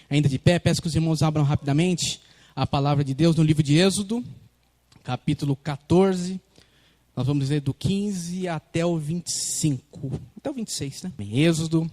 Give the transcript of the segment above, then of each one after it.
ainda de pé, peço que os irmãos abram rapidamente a palavra de Deus no livro de Êxodo, capítulo 14. Nós vamos ler do 15 até o 25. Até o 26, né? Êxodo,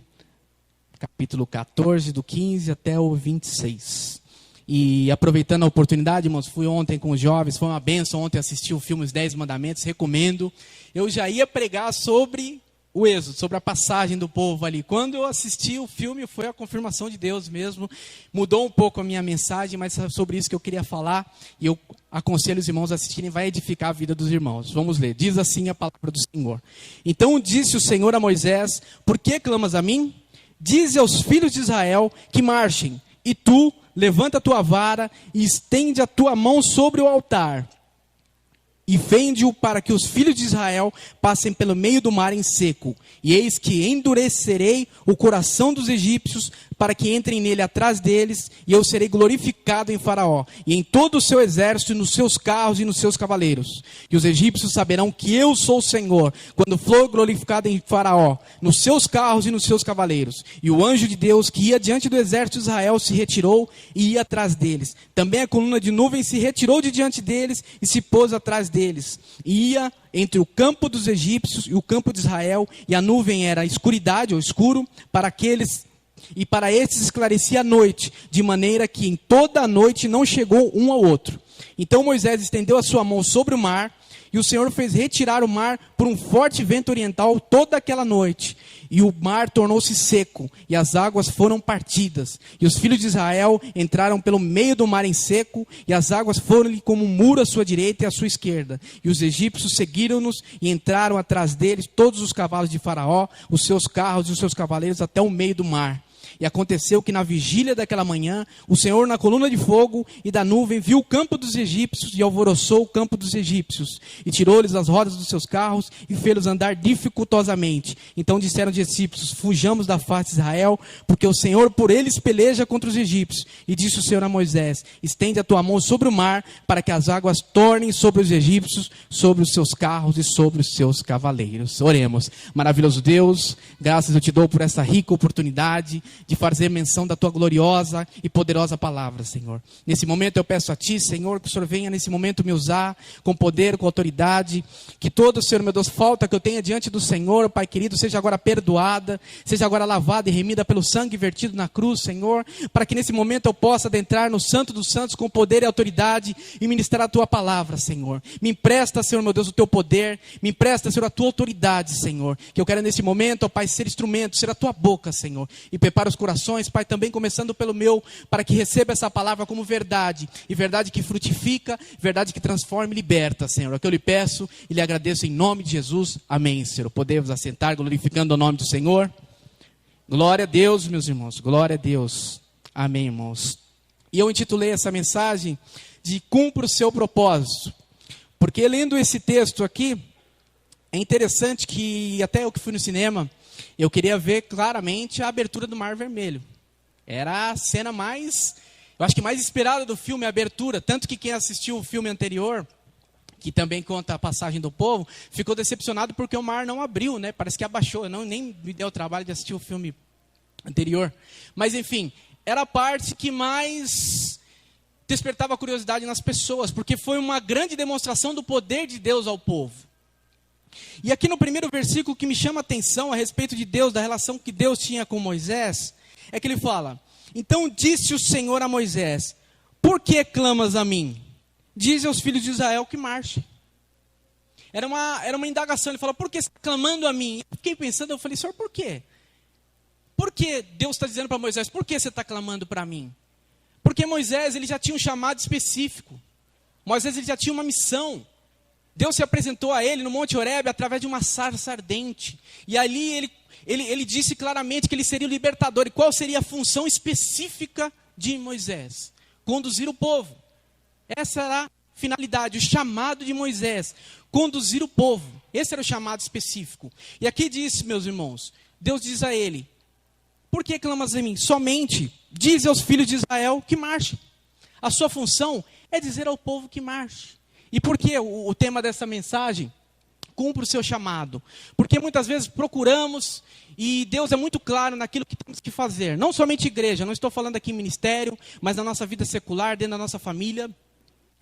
capítulo 14, do 15 até o 26. E aproveitando a oportunidade, irmãos, fui ontem com os jovens, foi uma bênção ontem assistir o filme Os 10 Mandamentos, recomendo. Eu já ia pregar sobre o Êxodo, sobre a passagem do povo ali. Quando eu assisti o filme, foi a confirmação de Deus mesmo. Mudou um pouco a minha mensagem, mas é sobre isso que eu queria falar. E eu aconselho os irmãos a assistirem, vai edificar a vida dos irmãos. Vamos ler. Diz assim a palavra do Senhor. Então disse o Senhor a Moisés: por que clamas a mim? Dize aos filhos de Israel que marchem. E tu, levanta a tua vara e estende a tua mão sobre o altar. E fende-o para que os filhos de Israel passem pelo meio do mar em seco. E eis que endurecerei o coração dos egípcios para que entrem nele atrás deles, e eu serei glorificado em Faraó, e em todo o seu exército, nos seus carros e nos seus cavaleiros. E os egípcios saberão que eu sou o Senhor, quando for glorificado em Faraó, nos seus carros e nos seus cavaleiros. E o anjo de Deus que ia diante do exército de Israel se retirou e ia atrás deles. Também a coluna de nuvem se retirou de diante deles e se pôs atrás deles. E ia entre o campo dos egípcios e o campo de Israel, e a nuvem era escuridade ou escuro para aqueles. E para estes esclarecia a noite, de maneira que em toda a noite não chegou um ao outro. Então Moisés estendeu a sua mão sobre o mar, e o Senhor fez retirar o mar por um forte vento oriental toda aquela noite. E o mar tornou-se seco, e as águas foram partidas. E os filhos de Israel entraram pelo meio do mar em seco, e as águas foram-lhe como um muro à sua direita e à sua esquerda. E os egípcios seguiram-nos, e entraram atrás deles todos os cavalos de Faraó, os seus carros e os seus cavaleiros até o meio do mar. E aconteceu que na vigília daquela manhã, o Senhor na coluna de fogo e da nuvem viu o campo dos egípcios e alvoroçou o campo dos egípcios. E tirou-lhes as rodas dos seus carros e fê-los andar dificultosamente. Então disseram os egípcios: fujamos da face de Israel, porque o Senhor por eles peleja contra os egípcios. E disse o Senhor a Moisés: estende a tua mão sobre o mar, para que as águas tornem sobre os egípcios, sobre os seus carros e sobre os seus cavaleiros. Oremos. Maravilhoso Deus, graças eu te dou por essa rica oportunidade de fazer menção da tua gloriosa e poderosa palavra, Senhor. Nesse momento eu peço a ti, Senhor, que o Senhor venha nesse momento me usar com poder, com autoridade, que todo, Senhor, meu Deus, falta que eu tenha diante do Senhor, Pai querido, seja agora perdoada, seja agora lavada e remida pelo sangue vertido na cruz, Senhor, para que nesse momento eu possa adentrar no Santo dos Santos com poder e autoridade e ministrar a tua palavra, Senhor. Me empresta, Senhor, meu Deus, o teu poder, me empresta, Senhor, a tua autoridade, Senhor, que eu quero nesse momento, ó Pai, ser instrumento, ser a tua boca, Senhor, e prepara os corações, Pai, também começando pelo meu, para que receba essa palavra como verdade, e verdade que frutifica, verdade que transforma e liberta, Senhor. É o que eu lhe peço e lhe agradeço em nome de Jesus. Amém, Senhor. Podemos assentar glorificando o nome do Senhor. Glória a Deus, meus irmãos, glória a Deus. Amém, irmãos. E eu intitulei essa mensagem de Cumpra o seu propósito, porque lendo esse texto aqui, é interessante que até eu que fui no cinema, eu queria ver claramente a abertura do Mar Vermelho. Era a cena mais, eu acho que mais esperada do filme, a abertura. Tanto que quem assistiu o filme anterior, que também conta a passagem do povo, ficou decepcionado porque o mar não abriu, né? Parece que abaixou. Eu nem me deu o trabalho de assistir o filme anterior. Mas enfim, era a parte que mais despertava curiosidade nas pessoas, porque foi uma grande demonstração do poder de Deus ao povo. E aqui no primeiro versículo que me chama a atenção a respeito de Deus, da relação que Deus tinha com Moisés, é que ele fala: então disse o Senhor a Moisés: por que clamas a mim? Dize aos filhos de Israel que marchem. Era uma indagação, ele fala: por que você está clamando a mim? Eu fiquei pensando, eu falei: Senhor, por quê? Por que Deus está dizendo para Moisés: por que você está clamando para mim? Porque Moisés, ele já tinha um chamado específico. Moisés, ele já tinha uma missão. Deus se apresentou a ele no Monte Horebe através de uma sarça ardente. E ali ele disse claramente que ele seria o libertador. E qual seria a função específica de Moisés? Conduzir o povo. Essa era a finalidade, o chamado de Moisés. Conduzir o povo. Esse era o chamado específico. E aqui diz, meus irmãos, Deus diz a ele: por que clamas a mim? Somente diz aos filhos de Israel que marchem. A sua função é dizer ao povo que marche. E por que o tema dessa mensagem, cumpra o seu chamado. Porque muitas vezes procuramos, e Deus é muito claro naquilo que temos que fazer. Não somente igreja, não estou falando aqui em ministério, mas na nossa vida secular, dentro da nossa família,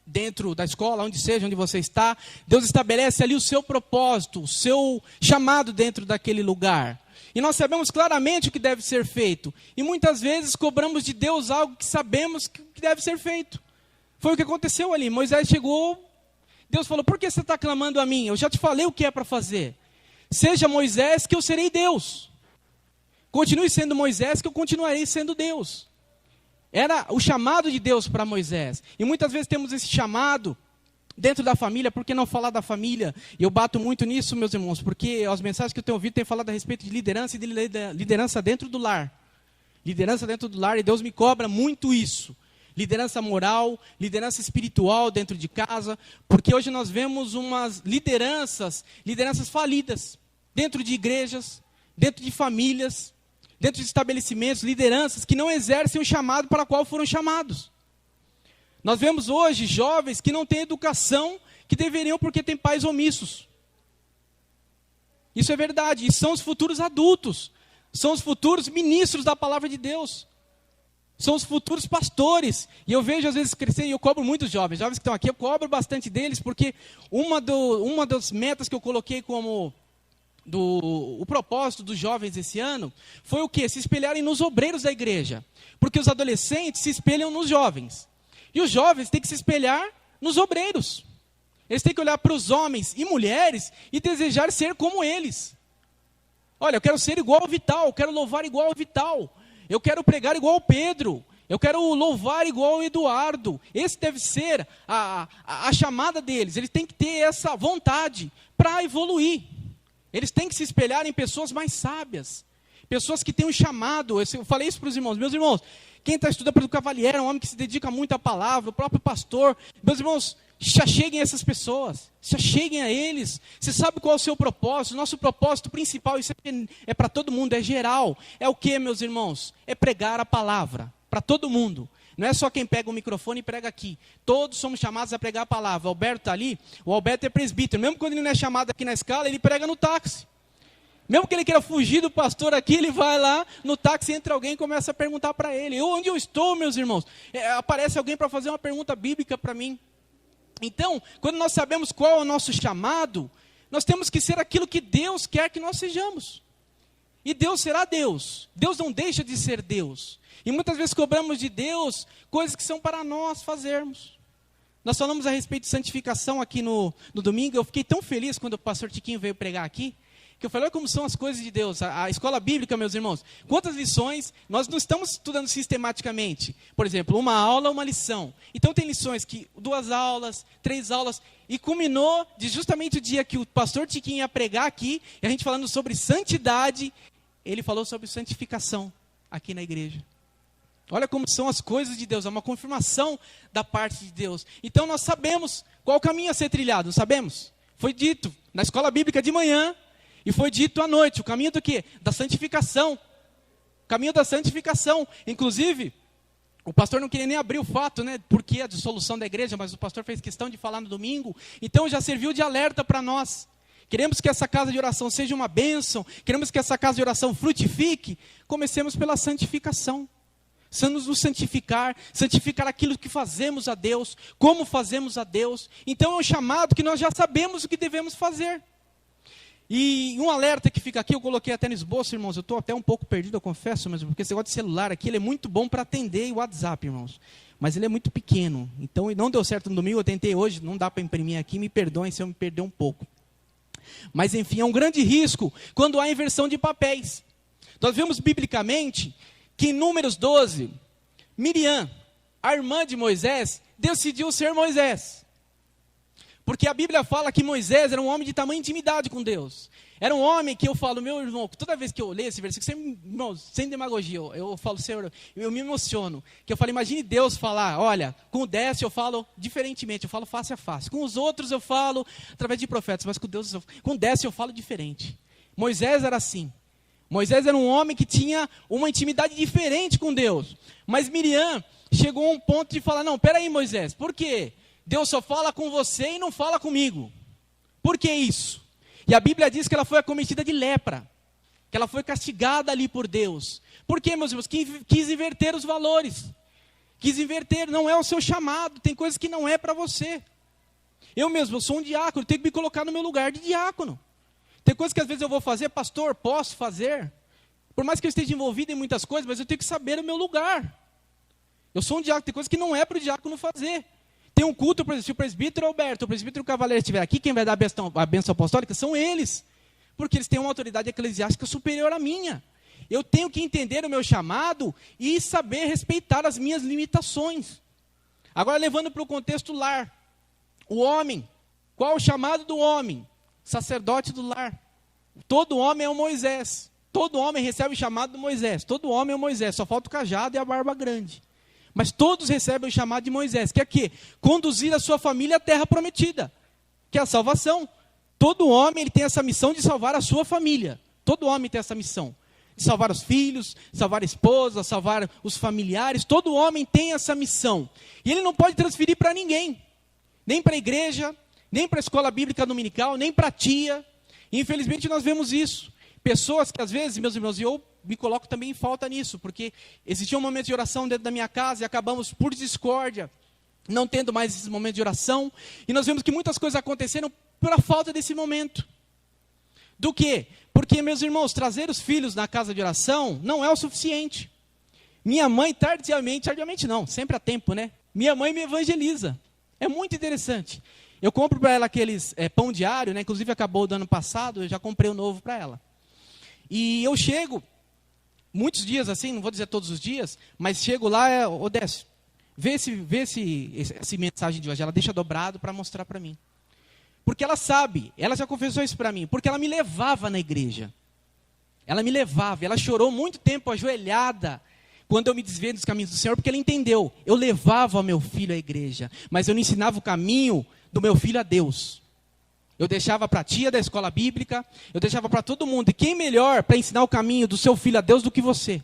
dentro da escola, onde seja, onde você está. Deus estabelece ali o seu propósito, o seu chamado dentro daquele lugar. E nós sabemos claramente o que deve ser feito. E muitas vezes cobramos de Deus algo que sabemos que deve ser feito. Foi o que aconteceu ali. Moisés chegou, Deus falou, por que você está clamando a mim? Eu já te falei o que é para fazer. Seja Moisés que eu serei Deus. Continue sendo Moisés que eu continuarei sendo Deus. Era o chamado de Deus para Moisés. E muitas vezes temos esse chamado dentro da família, por que não falar da família? E eu bato muito nisso, meus irmãos, porque as mensagens que eu tenho ouvido têm falado a respeito de liderança e de liderança dentro do lar. Liderança dentro do lar, e Deus me cobra muito isso. Liderança moral, liderança espiritual dentro de casa, porque hoje nós vemos umas lideranças falidas, dentro de igrejas, dentro de famílias, dentro de estabelecimentos, lideranças que não exercem o chamado para o qual foram chamados. Nós vemos hoje jovens que não têm educação que deveriam porque têm pais omissos. Isso é verdade, e são os futuros adultos, são os futuros ministros da palavra de Deus. São os futuros pastores. E eu vejo às vezes crescer, e eu cobro muitos jovens que estão aqui, eu cobro bastante deles, porque uma das metas que eu coloquei como o propósito dos jovens esse ano, foi o quê? Se espelharem nos obreiros da igreja. Porque os adolescentes se espelham nos jovens. E os jovens têm que se espelhar nos obreiros. Eles têm que olhar para os homens e mulheres e desejar ser como eles. Olha, eu quero ser igual ao Vital, eu quero louvar igual ao Vital. Eu quero pregar igual ao Pedro. Eu quero louvar igual ao Eduardo. Esse deve ser a chamada deles. Eles têm que ter essa vontade para evoluir. Eles têm que se espelhar em pessoas mais sábias. Pessoas que têm um chamado. Eu falei isso para os irmãos. Meus irmãos, quem está estudando para o Cavalieri é um homem que se dedica muito à palavra. O próprio pastor. Meus irmãos, se acheguem a essas pessoas. Se acheguem a eles. Você sabe qual é o seu propósito? O nosso propósito principal, isso é para todo mundo, é geral. É o que, meus irmãos? É pregar a palavra. Para todo mundo. Não é só quem pega o microfone e prega aqui. Todos somos chamados a pregar a palavra. O Alberto está ali. O Alberto é presbítero. Mesmo quando ele não é chamado aqui na escala, ele prega no táxi. Mesmo que ele queira fugir do pastor aqui, ele vai lá no táxi, entra alguém e começa a perguntar para ele. Onde eu estou, meus irmãos? Aparece alguém para fazer uma pergunta bíblica para mim. Então, quando nós sabemos qual é o nosso chamado, nós temos que ser aquilo que Deus quer que nós sejamos. E Deus será Deus. Deus não deixa de ser Deus. E muitas vezes cobramos de Deus coisas que são para nós fazermos. Nós falamos a respeito de santificação aqui no domingo. Eu fiquei tão feliz quando o pastor Tiquinho veio pregar aqui, que eu falei, olha como são as coisas de Deus. A escola bíblica, meus irmãos, quantas lições, nós não estamos estudando sistematicamente. Por exemplo, uma aula, uma lição. Então tem lições que 2 aulas, 3 aulas, e culminou de justamente o dia que o pastor Tiquinho ia pregar aqui, e a gente falando sobre santidade, ele falou sobre santificação aqui na igreja. Olha como são as coisas de Deus, é uma confirmação da parte de Deus. Então nós sabemos qual o caminho a ser trilhado, não sabemos? Foi dito na escola bíblica de manhã, e foi dito à noite, o caminho do quê? Da santificação. O caminho da santificação. Inclusive, o pastor não queria nem abrir o fato, né? Porque a dissolução da igreja, mas o pastor fez questão de falar no domingo. Então já serviu de alerta para nós. Queremos que essa casa de oração seja uma bênção. Queremos que essa casa de oração frutifique. Comecemos pela santificação. Precisamos nos santificar aquilo que fazemos a Deus, como fazemos a Deus. Então é um chamado que nós já sabemos o que devemos fazer. E um alerta que fica aqui, eu coloquei até no esboço, irmãos, eu estou até um pouco perdido, eu confesso, mas porque esse negócio de celular aqui, ele é muito bom para atender o WhatsApp, irmãos. Mas ele é muito pequeno, então não deu certo no domingo, eu tentei hoje, não dá para imprimir aqui, me perdoem se eu me perder um pouco. Mas enfim, é um grande risco quando há inversão de papéis. Nós vemos biblicamente que em Números 12, Miriam, a irmã de Moisés, decidiu ser Moisés. Porque a Bíblia fala que Moisés era um homem de tamanha intimidade com Deus. Era um homem que eu falo, meu irmão, toda vez que eu leio esse versículo, irmão, sem demagogia, eu falo, Senhor, eu me emociono. Que eu falo, imagine Deus falar, olha, com o Décio eu falo diferentemente, eu falo face a face. Com os outros eu falo através de profetas, mas com o Décio eu falo diferente. Moisés era assim. Moisés era um homem que tinha uma intimidade diferente com Deus. Mas Miriam chegou a um ponto de falar, não, peraí Moisés, por quê? Deus só fala com você e não fala comigo. Por que isso? E a Bíblia diz que ela foi acometida de lepra, que ela foi castigada ali por Deus. Por quê, meus irmãos? Quis inverter os valores. Quis inverter, não é o seu chamado, tem coisas que não é para você. Eu mesmo, eu sou um diácono, tenho que me colocar no meu lugar de diácono. Tem coisas que às vezes eu vou fazer, pastor, posso fazer? Por mais que eu esteja envolvido em muitas coisas, mas eu tenho que saber o meu lugar. Eu sou um diácono, tem coisas que não é para o diácono fazer. Tem um culto, por exemplo, se o presbítero Alberto, o presbítero Cavaleiro estiver aqui, quem vai dar a bênção apostólica são eles. Porque eles têm uma autoridade eclesiástica superior à minha. Eu tenho que entender o meu chamado e saber respeitar as minhas limitações. Agora, levando para o contexto lar. O homem, qual é o chamado do homem? Sacerdote do lar. Todo homem é o Moisés. Todo homem recebe o chamado do Moisés. Todo homem é o Moisés, só falta o cajado e a barba grande. Mas todos recebem o chamado de Moisés, que é quê? Conduzir a sua família à terra prometida, que é a salvação. Todo homem ele tem essa missão de salvar a sua família. Todo homem tem essa missão. De salvar os filhos, salvar a esposa, salvar os familiares. Todo homem tem essa missão. E ele não pode transferir para ninguém. Nem para a igreja, nem para a escola bíblica dominical, nem para a tia. E, infelizmente nós vemos isso. Pessoas que às vezes, meus irmãos, e eu me coloco também em falta nisso, porque existia um momento de oração dentro da minha casa e acabamos por discórdia, não tendo mais esses momentos de oração. E nós vemos que muitas coisas aconteceram pela falta desse momento. Do quê? Porque, meus irmãos, trazer os filhos na casa de oração não é o suficiente. Minha mãe, tardiamente não, sempre há tempo, né? Minha mãe me evangeliza. É muito interessante. Eu compro para ela aqueles pão diário, né? Inclusive acabou do ano passado, eu já comprei o novo para ela. E eu chego, muitos dias assim, não vou dizer todos os dias, mas chego lá, Odécio, vê essa mensagem de hoje, ela deixa dobrado para mostrar para mim. Porque ela sabe, ela já confessou isso para mim, porque ela me levava na igreja. Ela me levava, ela chorou muito tempo ajoelhada, quando eu me desviei dos caminhos do Senhor, porque ela entendeu, eu levava o meu filho à igreja, mas eu não ensinava o caminho do meu filho a Deus. Eu deixava para a tia da escola bíblica, eu deixava para todo mundo. E quem melhor para ensinar o caminho do seu filho a Deus do que você?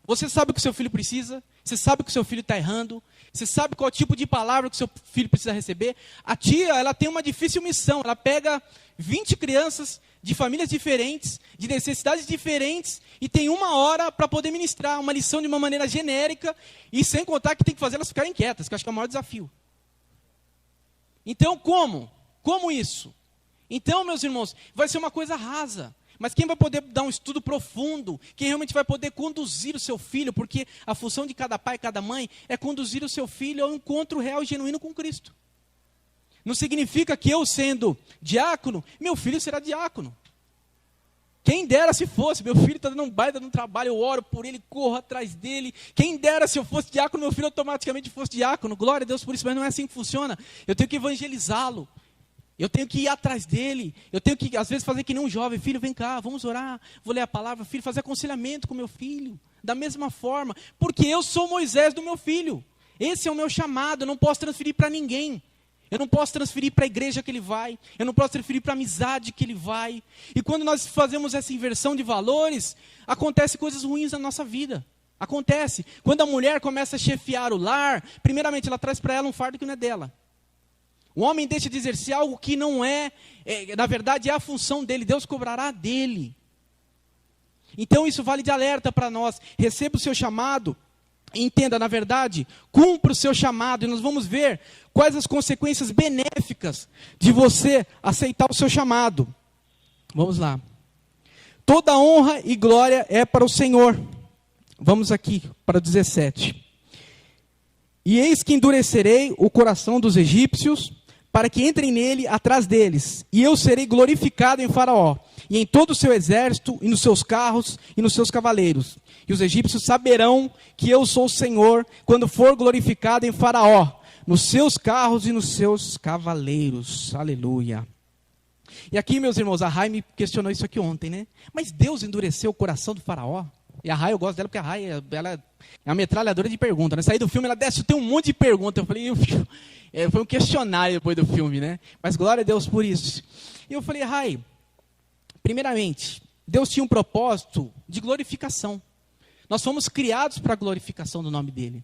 Você sabe o que o seu filho precisa, você sabe que o seu filho está errando, você sabe qual tipo de palavra que o seu filho precisa receber. A tia, ela tem uma difícil missão, ela pega 20 crianças de famílias diferentes, de necessidades diferentes, e tem 1 hora para poder ministrar uma lição de uma maneira genérica, e sem contar que tem que fazer elas ficarem quietas, que eu acho que é o maior desafio. Então, como? Como isso? Então, meus irmãos, vai ser uma coisa rasa. Mas quem vai poder dar um estudo profundo, quem realmente vai poder conduzir o seu filho, porque a função de cada pai e cada mãe é conduzir o seu filho ao encontro real e genuíno com Cristo. Não significa que eu, sendo diácono, meu filho será diácono. Quem dera se fosse, meu filho está dando um baita de um trabalho, eu oro por ele, corro atrás dele. Quem dera se eu fosse diácono, meu filho automaticamente fosse diácono. Glória a Deus por isso, mas não é assim que funciona. Eu tenho que evangelizá-lo. Eu tenho que ir atrás dele. Eu tenho que, às vezes, fazer que nem um jovem. Filho, vem cá, vamos orar. Vou ler a palavra. Filho, fazer aconselhamento com meu filho. Da mesma forma. Porque eu sou Moisés do meu filho. Esse é o meu chamado. Eu não posso transferir para ninguém. Eu não posso transferir para a igreja que ele vai. Eu não posso transferir para a amizade que ele vai. E quando nós fazemos essa inversão de valores, acontecem coisas ruins na nossa vida. Acontece. Quando a mulher começa a chefiar o lar, primeiramente ela traz para ela um fardo que não é dela. O homem deixa de exercer algo que não na verdade é a função dele, Deus cobrará dele. Então isso vale de alerta para nós, receba o seu chamado, entenda, na verdade, cumpra o seu chamado, e nós vamos ver quais as consequências benéficas de você aceitar o seu chamado. Vamos lá. Toda honra e glória é para o Senhor. Vamos aqui para o 17. E eis que endurecerei o coração dos egípcios, para que entrem nele atrás deles, e eu serei glorificado em Faraó, e em todo o seu exército, e nos seus carros, e nos seus cavaleiros. E os egípcios saberão que eu sou o Senhor, quando for glorificado em Faraó, nos seus carros e nos seus cavaleiros. Aleluia. E aqui, meus irmãos, a Rai me questionou isso aqui ontem, né? Mas Deus endureceu o coração do Faraó? E a Rai, eu gosto dela porque a Rai, ela é uma metralhadora de perguntas, né? Saí do filme, ela desce, tem um monte de perguntas. Eu falei, foi um questionário depois do filme, né? Mas glória a Deus por isso. E eu falei, Rai, primeiramente, Deus tinha um propósito de glorificação. Nós fomos criados para a glorificação do nome dele.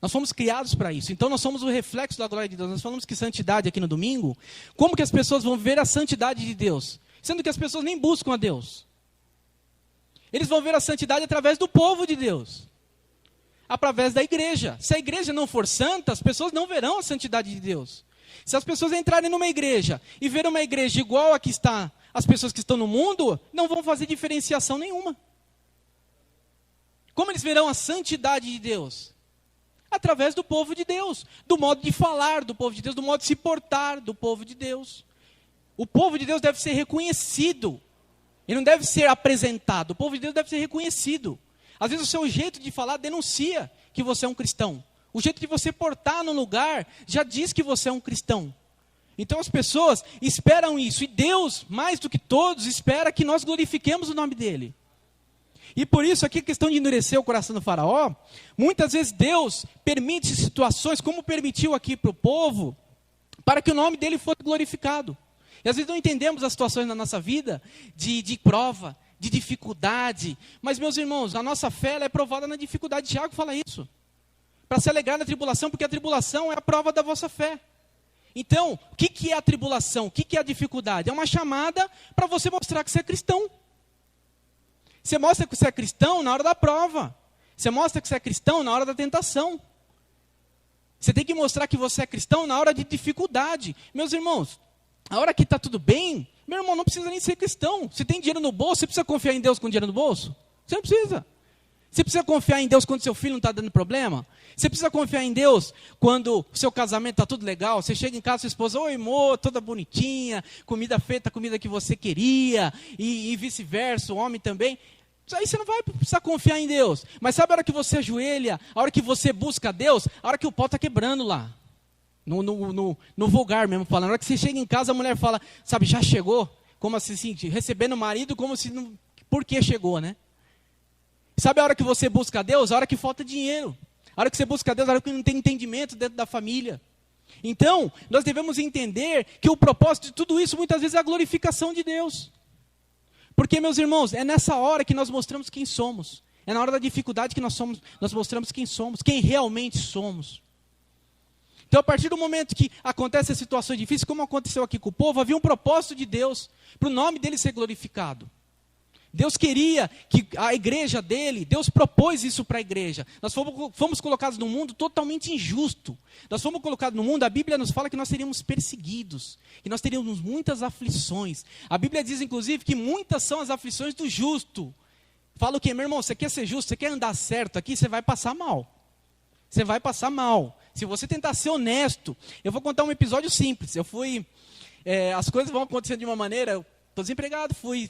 Nós fomos criados para isso. Então nós somos o reflexo da glória de Deus. Nós falamos que santidade aqui no domingo. Como que as pessoas vão ver a santidade de Deus? Sendo que as pessoas nem buscam a Deus. Eles vão ver a santidade através do povo de Deus. Através da igreja. Se a igreja não for santa, as pessoas não verão a santidade de Deus. Se as pessoas entrarem numa igreja e verem uma igreja igual a que está as pessoas que estão no mundo, não vão fazer diferenciação nenhuma. Como eles verão a santidade de Deus? Através do povo de Deus, do modo de falar do povo de Deus, do modo de se portar do povo de Deus. O povo de Deus deve ser reconhecido, ele não deve ser apresentado, o povo de Deus deve ser reconhecido. Às vezes o seu jeito de falar denuncia que você é um cristão. O jeito de você portar no lugar já diz que você é um cristão. Então as pessoas esperam isso, e Deus, mais do que todos, espera que nós glorifiquemos o nome dEle. E por isso aqui a questão de endurecer o coração do faraó, muitas vezes Deus permite situações, como permitiu aqui para o povo, para que o nome dele fosse glorificado. E às vezes não entendemos as situações na nossa vida, de prova, de dificuldade. Mas meus irmãos, a nossa fé ela é provada na dificuldade. Tiago fala isso. Para se alegrar na tribulação, porque a tribulação é a prova da vossa fé. Então, o que é a tribulação? O que é a dificuldade? É uma chamada para você mostrar que você é cristão. Você mostra que você é cristão na hora da prova. Você mostra que você é cristão na hora da tentação. Você tem que mostrar que você é cristão na hora de dificuldade. Meus irmãos, a hora que está tudo bem, meu irmão, não precisa nem ser cristão. Você tem dinheiro no bolso, você precisa confiar em Deus com dinheiro no bolso? Você não precisa. Você precisa confiar em Deus quando seu filho não está dando problema? Você precisa confiar em Deus quando o seu casamento está tudo legal? Você chega em casa, sua esposa, oi amor, toda bonitinha, comida feita, comida que você queria, e vice-versa, o homem também. Aí você não vai precisar confiar em Deus. Mas sabe a hora que você ajoelha, a hora que você busca Deus, a hora que o pau está quebrando lá. No vulgar mesmo falando. A hora que você chega em casa, a mulher fala, sabe, já chegou? Como assim, recebendo o marido, como se não... Por que chegou, né? Sabe a hora que você busca Deus? A hora que falta dinheiro. A hora que você busca Deus, a hora que não tem entendimento dentro da família. Então, nós devemos entender que o propósito de tudo isso, muitas vezes, é a glorificação de Deus. Porque, meus irmãos, é nessa hora que nós mostramos quem somos. É na hora da dificuldade que nós mostramos quem somos, quem realmente somos. Então, a partir do momento que acontecem situações difíceis, como aconteceu aqui com o povo, havia um propósito de Deus, para o nome dele ser glorificado. Deus queria que a igreja dele, Deus propôs isso para a igreja. Nós fomos colocados num mundo totalmente injusto. Nós fomos colocados no mundo, a Bíblia nos fala que nós seríamos perseguidos, que nós teríamos muitas aflições. A Bíblia diz, inclusive, que muitas são as aflições do justo. Fala o quê? Meu irmão, você quer ser justo, você quer andar certo aqui, você vai passar mal. Você vai passar mal. Se você tentar ser honesto, eu vou contar um episódio simples. As coisas vão acontecendo de uma maneira, eu estou desempregado, fui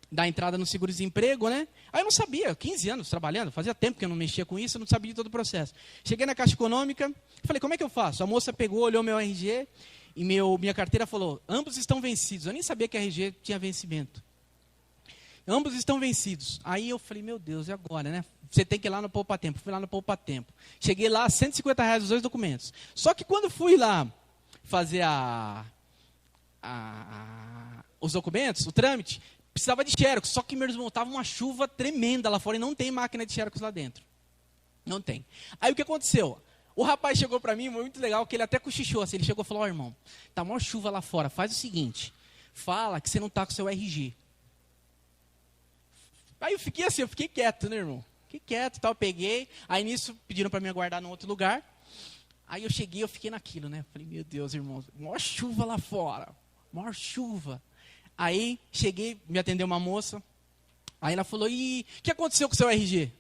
dar entrada no seguro-desemprego, né? Aí eu não sabia, 15 anos trabalhando, fazia tempo que eu não mexia com isso, eu não sabia de todo o processo. Cheguei na Caixa Econômica, falei, como é que eu faço? A moça pegou, olhou meu RG e minha carteira falou, ambos estão vencidos. Eu nem sabia que a RG tinha vencimento. Ambos estão vencidos. Aí eu falei, meu Deus, e agora, né? Você tem que ir lá no Poupa Tempo. Fui lá no Poupa Tempo. Cheguei lá, R$150 os dois documentos. Só que quando fui lá fazer os documentos, o trâmite, precisava de xerox, só que, meu irmão, estava uma chuva tremenda lá fora e não tem máquina de xerox lá dentro. Não tem. Aí o que aconteceu? O rapaz chegou para mim, muito legal, que ele até cochichou assim, ele chegou e falou, ó irmão, tá maior chuva lá fora, faz o seguinte, fala que você não tá com o seu RG. Aí eu fiquei quieto, né, irmão? Fiquei quieto, tal, peguei, aí nisso pediram para mim aguardar num outro lugar. Aí eu cheguei, eu fiquei naquilo, né? Falei, meu Deus, irmão, maior chuva lá fora, maior chuva. Aí, cheguei, me atendeu uma moça. Aí ela falou, e o que aconteceu com o seu RG? Eu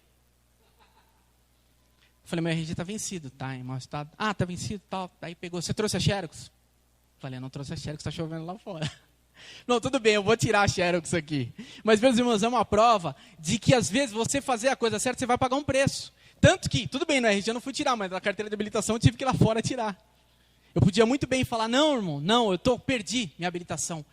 falei, meu RG está vencido, tá em mau estado. Ah, está vencido, tal. Aí pegou, você trouxe a xerox? Falei, não trouxe a xerox, está chovendo lá fora. Não, tudo bem, eu vou tirar a xerox aqui. Mas, meus irmãos, é uma prova de que, às vezes, você fazer a coisa certa, você vai pagar um preço. Tanto que, tudo bem, no RG eu não fui tirar, mas na carteira de habilitação eu tive que ir lá fora tirar. Eu podia muito bem falar, não, irmão, não, perdi minha habilitação.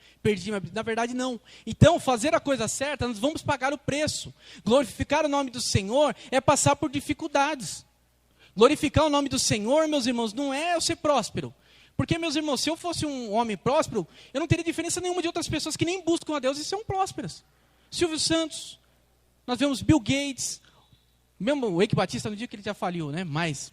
Na verdade, não. Então, fazer a coisa certa, nós vamos pagar o preço. Glorificar o nome do Senhor é passar por dificuldades. Glorificar o nome do Senhor, meus irmãos, não é eu ser próspero. Porque, meus irmãos, se eu fosse um homem próspero, eu não teria diferença nenhuma de outras pessoas que nem buscam a Deus e são prósperas. Silvio Santos, nós vemos Bill Gates, mesmo o Eike Batista, no dia que ele já faliu, né? Mas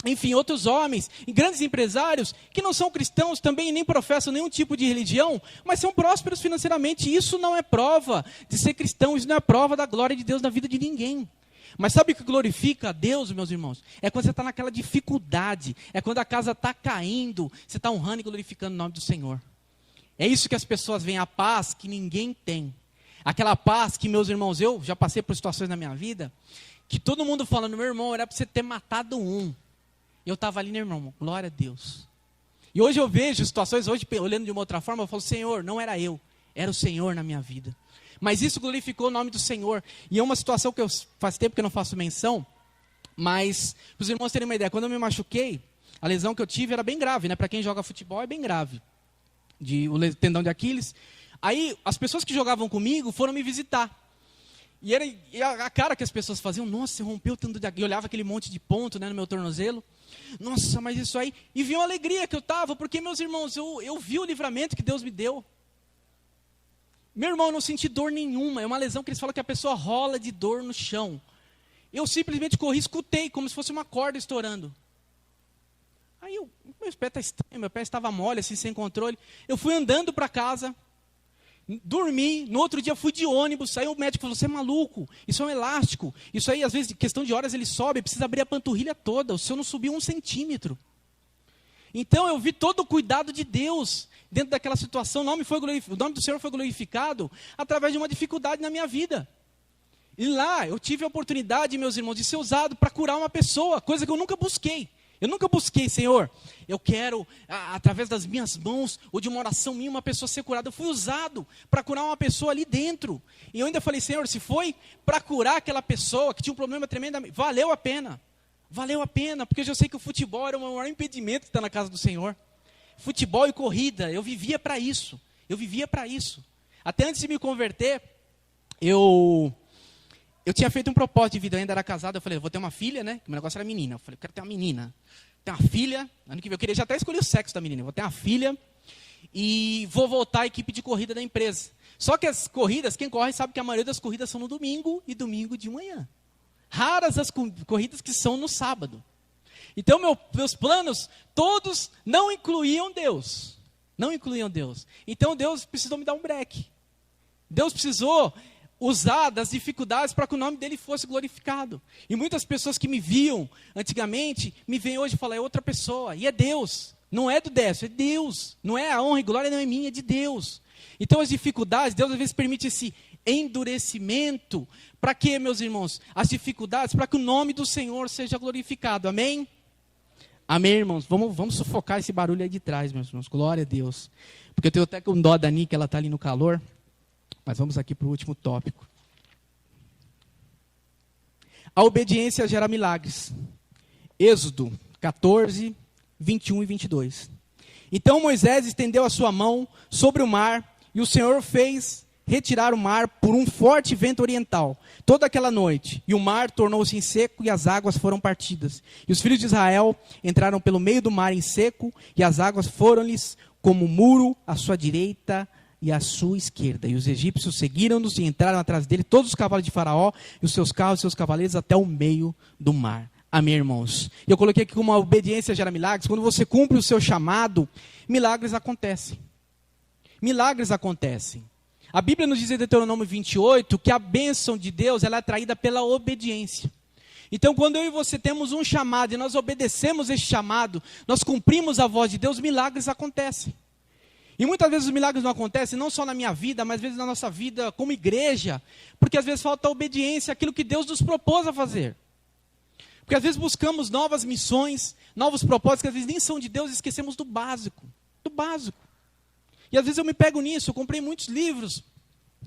enfim, outros homens, e grandes empresários, que não são cristãos também, nem professam nenhum tipo de religião, mas são prósperos financeiramente. Isso não é prova de ser cristão, isso não é prova da glória de Deus na vida de ninguém. Mas sabe o que glorifica a Deus, meus irmãos? É quando você está naquela dificuldade, é quando a casa está caindo, você está honrando e glorificando o nome do Senhor. É isso que as pessoas veem, a paz que ninguém tem. Aquela paz que, meus irmãos, eu já passei por situações na minha vida, que todo mundo falando, meu irmão, era para você ter matado um. Eu estava ali, meu irmão, glória a Deus. E hoje eu vejo situações, hoje olhando de uma outra forma, eu falo, Senhor, não era eu, era o Senhor na minha vida. Mas isso glorificou o nome do Senhor. E é uma situação que faz tempo que eu não faço menção, mas, para os irmãos terem uma ideia, quando eu me machuquei, a lesão que eu tive era bem grave, né? Para quem joga futebol é bem grave. O tendão de Aquiles. Aí, as pessoas que jogavam comigo foram me visitar. E a cara que as pessoas faziam, nossa, você rompeu o tendão de Aquiles. Eu olhava aquele monte de ponto, né, no meu tornozelo. Nossa, mas isso aí... E viu a alegria que eu estava, porque, meus irmãos, eu vi o livramento que Deus me deu. Meu irmão, eu não senti dor nenhuma. É uma lesão que eles falam que a pessoa rola de dor no chão. Eu simplesmente corri, escutei, como se fosse uma corda estourando. Aí, meu pé está estranho, meu pé estava mole, assim, sem controle. Eu fui andando para casa, dormi, no outro dia fui de ônibus, aí o médico falou, você é maluco, isso é um elástico, isso aí às vezes, questão de horas ele sobe, precisa abrir a panturrilha toda, o seu não subiu 1 centímetro. Então eu vi todo o cuidado de Deus dentro daquela situação, o nome do Senhor foi glorificado através de uma dificuldade na minha vida. E lá eu tive a oportunidade, meus irmãos, de ser usado para curar uma pessoa, coisa que eu nunca busquei. Eu nunca busquei, Senhor, eu quero, através das minhas mãos, ou de uma oração minha, uma pessoa ser curada. Eu fui usado para curar uma pessoa ali dentro. E eu ainda falei, Senhor, se foi para curar aquela pessoa que tinha um problema tremendo, valeu a pena. Valeu a pena, porque eu já sei que o futebol era o maior impedimento de estar na casa do Senhor. Futebol e corrida, eu vivia para isso. Eu vivia para isso. Até antes de me converter, eu tinha feito um propósito de vida, eu ainda era casado, eu falei, eu vou ter uma filha, né? Meu negócio era menina. Eu falei, eu quero ter uma menina. Ter uma filha, ano que vem, eu queria já até escolher o sexo da menina. Eu vou ter uma filha e vou voltar à equipe de corrida da empresa. Só que as corridas, quem corre sabe que a maioria das corridas são no domingo e domingo de manhã. Raras as corridas que são no sábado. Então, meus planos, todos não incluíam Deus. Não incluíam Deus. Então, Deus precisou me dar um break. Deus precisou usar das dificuldades para que o nome dele fosse glorificado. E muitas pessoas que me viam antigamente, me veem hoje e falam, é outra pessoa. E é Deus. Não é do Décio, é Deus. Não é a honra e glória, não é minha, é de Deus. Então, as dificuldades, Deus às vezes permite esse endurecimento. Para quê, meus irmãos? As dificuldades, para que o nome do Senhor seja glorificado. Amém? Amém, irmãos? Vamos sufocar esse barulho aí de trás, meus irmãos. Glória a Deus. Porque eu tenho até com dó da Nick, ela está ali no calor. Mas vamos aqui para o último tópico. A obediência gera milagres. Êxodo 14, 21 e 22. Então Moisés estendeu a sua mão sobre o mar, e o Senhor fez retirar o mar por um forte vento oriental, toda aquela noite. E o mar tornou-se em seco, e as águas foram partidas. E os filhos de Israel entraram pelo meio do mar em seco, e as águas foram-lhes como muro à sua direita e à sua esquerda. E os egípcios seguiram-nos e entraram atrás dele, todos os cavalos de Faraó, e os seus carros e seus cavaleiros, até o meio do mar. Amém, irmãos? E eu coloquei aqui como a obediência gera milagres. Quando você cumpre o seu chamado, milagres acontecem. Milagres acontecem. A Bíblia nos diz em Deuteronômio 28 que a bênção de Deus ela é atraída pela obediência. Então, quando eu e você temos um chamado e nós obedecemos esse chamado, nós cumprimos a voz de Deus, milagres acontecem. E muitas vezes os milagres não acontecem, não só na minha vida, mas às vezes na nossa vida como igreja, porque às vezes falta obediência àquilo que Deus nos propôs a fazer. Porque às vezes buscamos novas missões, novos propósitos, que às vezes nem são de Deus, e esquecemos do básico. Do básico. E às vezes eu me pego nisso, eu comprei muitos livros,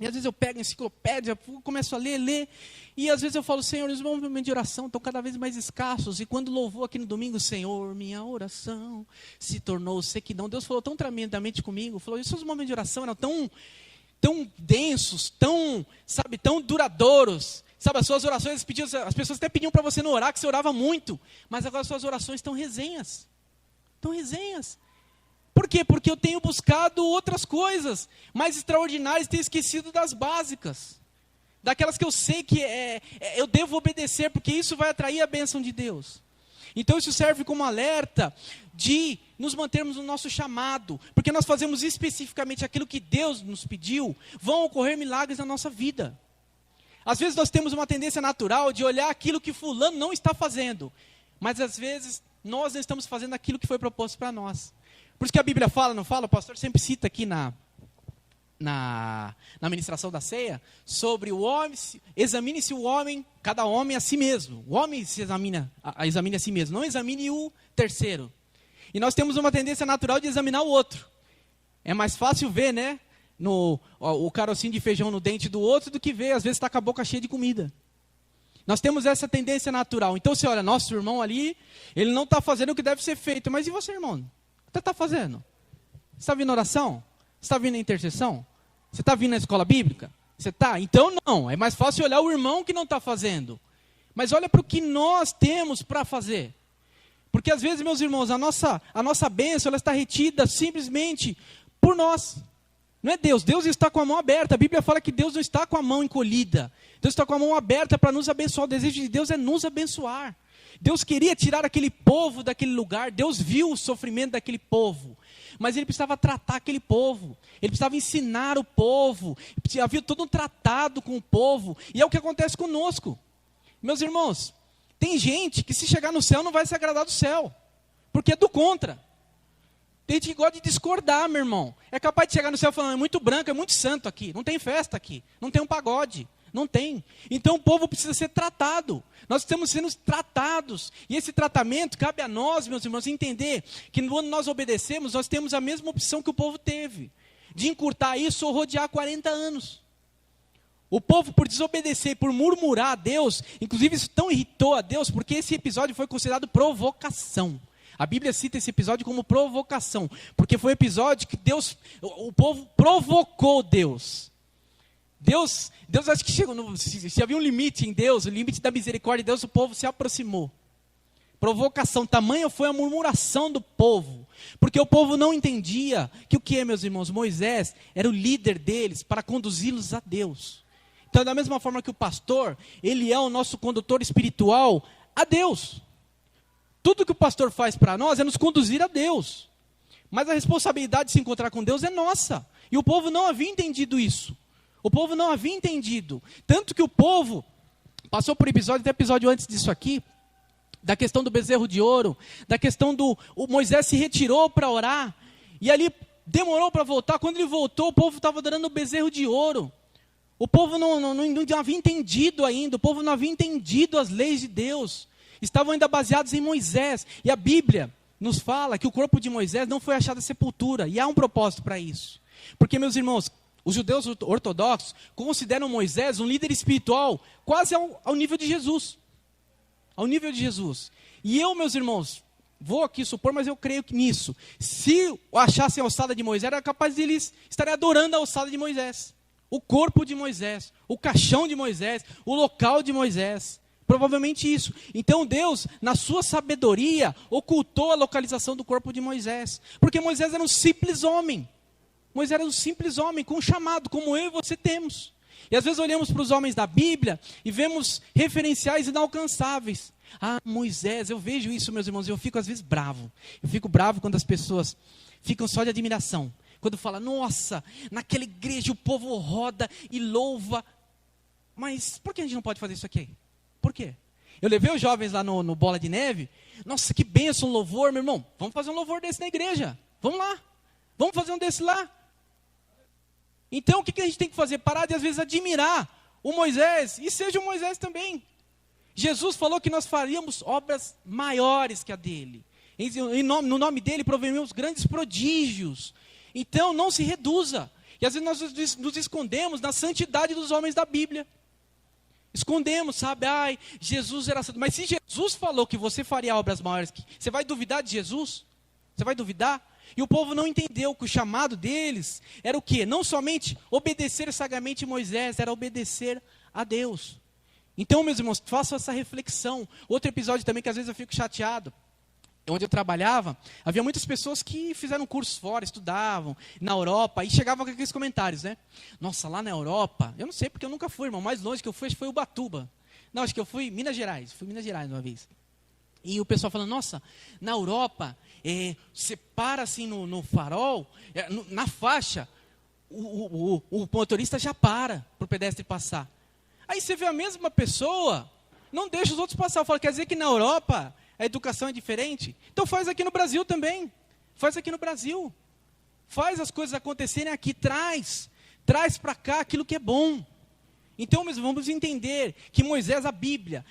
e às vezes eu pego a enciclopédia, começo a ler, e às vezes eu falo, Senhor, os momentos de oração estão cada vez mais escassos, e quando louvou aqui no domingo, Senhor, minha oração se tornou sequidão. Deus falou tão tremendamente comigo, falou, esses momentos de oração eram tão densos, tão duradouros, sabe, as suas orações, as pessoas até pediam para você não orar, que você orava muito, mas agora as suas orações estão resenhas. Estão resenhas. Por quê? Porque eu tenho buscado outras coisas mais extraordinárias, tenho esquecido das básicas. Daquelas que eu sei que eu devo obedecer, porque isso vai atrair a bênção de Deus. Então isso serve como alerta de nos mantermos no nosso chamado, porque nós fazemos especificamente aquilo que Deus nos pediu, vão ocorrer milagres na nossa vida. Às vezes nós temos uma tendência natural de olhar aquilo que fulano não está fazendo, mas às vezes nós não estamos fazendo aquilo que foi proposto para nós. Por isso que a Bíblia fala, não fala? O pastor sempre cita aqui na ministração da ceia, sobre o homem, examine-se o homem, cada homem a si mesmo. O homem se examine a si mesmo, não examine o terceiro. E nós temos uma tendência natural de examinar o outro. É mais fácil ver, né, o carocinho de feijão no dente do outro do que ver, às vezes está com a boca cheia de comida. Nós temos essa tendência natural. Então você olha, nosso irmão ali, ele não está fazendo o que deve ser feito. Mas e você, irmão? O que você está fazendo? Você está vindo na oração? Você está vindo na intercessão? Você está vindo na escola bíblica? Você está? Então não, é mais fácil olhar o irmão que não está fazendo. Mas olha para o que nós temos para fazer. Porque às vezes, meus irmãos, a nossa bênção ela está retida simplesmente por nós. Não é Deus. Deus está com a mão aberta. A Bíblia fala que Deus não está com a mão encolhida. Deus está com a mão aberta para nos abençoar. O desejo de Deus é nos abençoar. Deus queria tirar aquele povo daquele lugar. Deus viu o sofrimento daquele povo. Mas Ele precisava tratar aquele povo. Ele precisava ensinar o povo. Havia todo um tratado com o povo. E é o que acontece conosco. Meus irmãos, tem gente que se chegar no céu não vai se agradar do céu. Porque é do contra. Tem gente que gosta de discordar, meu irmão. É capaz de chegar no céu falando, é muito branco, é muito santo aqui. Não tem festa aqui. Não tem um pagode. Não tem. Então o povo precisa ser tratado. Nós estamos sendo tratados. E esse tratamento cabe a nós, meus irmãos, entender que quando nós obedecemos, nós temos a mesma opção que o povo teve. De encurtar isso ou rodear 40 anos. O povo, por desobedecer, por murmurar a Deus, inclusive isso tão irritou a Deus, porque esse episódio foi considerado provocação. A Bíblia cita esse episódio como provocação, porque foi um episódio que o povo provocou Deus. Deus acho que chegou, se havia um limite em Deus, o limite da misericórdia de Deus, o povo se aproximou. Provocação, tamanha foi a murmuração do povo, porque o povo não entendia que o que é, meus irmãos? Moisés era o líder deles para conduzi-los a Deus. Então, da mesma forma que o pastor, ele é o nosso condutor espiritual a Deus. Tudo que o pastor faz para nós é nos conduzir a Deus. Mas a responsabilidade de se encontrar com Deus é nossa. E o povo não havia entendido isso. O povo não havia entendido. Tanto que o povo passou por episódio, até episódio antes disso aqui, da questão do bezerro de ouro, da questão o Moisés se retirou para orar, e ali demorou para voltar. Quando ele voltou, o povo estava adorando o bezerro de ouro. O povo não havia entendido ainda, o povo não havia entendido as leis de Deus. Estavam ainda baseados em Moisés. E a Bíblia nos fala que o corpo de Moisés não foi achado em sepultura. E há um propósito para isso. Porque, meus irmãos, os judeus ortodoxos consideram Moisés um líder espiritual quase ao nível de Jesus. Ao nível de Jesus. E eu, meus irmãos, vou aqui supor, mas eu creio que nisso. Se achassem a ossada de Moisés, era capaz de eles estarem adorando a ossada de Moisés. O corpo de Moisés, o caixão de Moisés, o local de Moisés. Provavelmente isso. Então Deus, na sua sabedoria, ocultou a localização do corpo de Moisés. Porque Moisés era um simples homem. Moisés era um simples homem com um chamado, como eu e você temos. E às vezes olhamos para os homens da Bíblia e vemos referenciais inalcançáveis. Ah, Moisés, eu vejo isso, meus irmãos, e eu fico às vezes bravo. Eu fico bravo quando as pessoas ficam só de admiração. Quando fala, nossa, naquela igreja o povo roda e louva. Mas por que a gente não pode fazer isso aqui? Por quê? Eu levei os jovens lá no Bola de Neve. Nossa, que bênção, louvor, meu irmão. Vamos fazer um louvor desse na igreja. Vamos lá. Vamos fazer um desse lá. Então, o que a gente tem que fazer? Parar de, às vezes, admirar o Moisés. E seja o Moisés também. Jesus falou que nós faríamos obras maiores que a dele. No nome dele, proveremos grandes prodígios. Então, não se reduza. E às vezes nós nos escondemos na santidade dos homens da Bíblia. Escondemos, sabe? Ai, Jesus era santo. Mas se Jesus falou que você faria obras maiores, você vai duvidar de Jesus? Você vai duvidar? E o povo não entendeu que o chamado deles era o quê? Não somente obedecer sagamente Moisés, era obedecer a Deus. Então, meus irmãos, façam essa reflexão. Outro episódio também que às vezes eu fico chateado. Onde eu trabalhava, havia muitas pessoas que fizeram cursos fora, estudavam na Europa, e chegavam com aqueles comentários, né? Nossa, lá na Europa, eu não sei porque eu nunca fui, irmão, o mais longe que eu fui acho que foi Ubatuba. Não, acho que eu fui Minas Gerais uma vez. E o pessoal falando, nossa, na Europa, você para assim no farol, na faixa, o motorista já para o pedestre passar. Aí você vê a mesma pessoa, não deixa os outros passar. Eu falo, quer dizer que na Europa a educação é diferente? Então faz aqui no Brasil também. Faz aqui no Brasil. Faz as coisas acontecerem aqui, traz para cá aquilo que é bom. Então, meus irmãos, vamos entender que Moisés, a Bíblia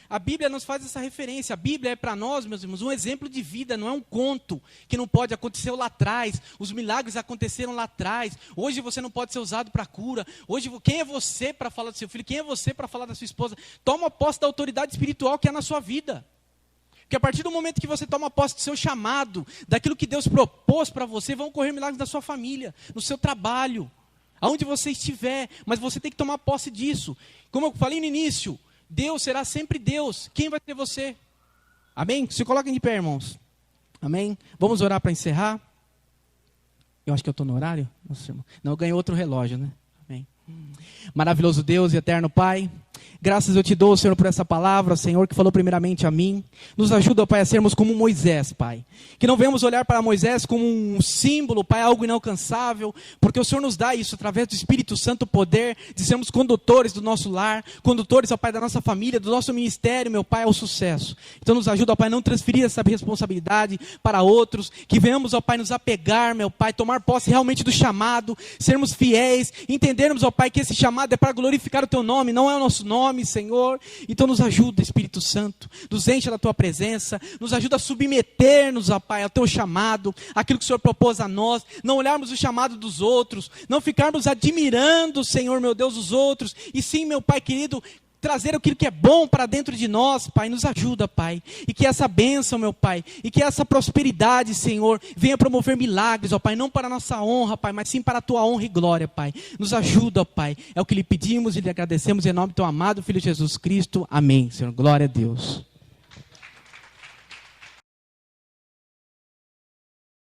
nos faz essa referência. A Bíblia é para nós, meus irmãos, um exemplo de vida, não é um conto que não pode acontecer lá atrás. Os milagres aconteceram lá atrás. Hoje você não pode ser usado para cura. Hoje, quem é você para falar do seu filho? Quem é você para falar da sua esposa? Toma posse da autoridade espiritual que é na sua vida. Porque a partir do momento que você toma posse do seu chamado, daquilo que Deus propôs para você, vão ocorrer milagres na sua família, no seu trabalho, aonde você estiver, mas você tem que tomar posse disso. Como eu falei no início, Deus será sempre Deus. Quem vai ser você? Amém? Se coloquem de pé, irmãos. Amém? Vamos orar para encerrar. Eu acho que eu estou no horário. Nossa, irmão. Não, eu ganhei outro relógio, né? Amém. Maravilhoso Deus e eterno Pai, graças eu te dou, Senhor, por essa palavra, Senhor, que falou primeiramente a mim. Nos ajuda, Pai, a sermos como Moisés, Pai. Que não venhamos olhar para Moisés como um símbolo, Pai, algo inalcançável, porque o Senhor nos dá isso através do Espírito Santo, o poder de sermos condutores do nosso lar, condutores, ó Pai, da nossa família, do nosso ministério, meu Pai, ao sucesso. Então nos ajuda, ó Pai, a não transferir essa responsabilidade para outros, que venhamos, ó Pai, nos apegar, meu Pai, tomar posse realmente do chamado, sermos fiéis, entendermos, ó Pai, que esse chamado é para glorificar o Teu nome, não é o nosso nome, Senhor. Então nos ajuda, Espírito Santo, nos enche da Tua presença, nos ajuda a submeter-nos, ó Pai, ao Teu chamado, aquilo que o Senhor propôs a nós, não olharmos o chamado dos outros, não ficarmos admirando, Senhor, meu Deus, os outros, e sim, meu Pai querido, trazer aquilo que é bom para dentro de nós, Pai, nos ajuda, Pai, e que essa bênção, meu Pai, e que essa prosperidade, Senhor, venha promover milagres, ó Pai, não para a nossa honra, Pai, mas sim para a Tua honra e glória, Pai. Nos ajuda, ó Pai, é o que lhe pedimos e lhe agradecemos em nome do Teu amado Filho Jesus Cristo, amém, Senhor, glória a Deus.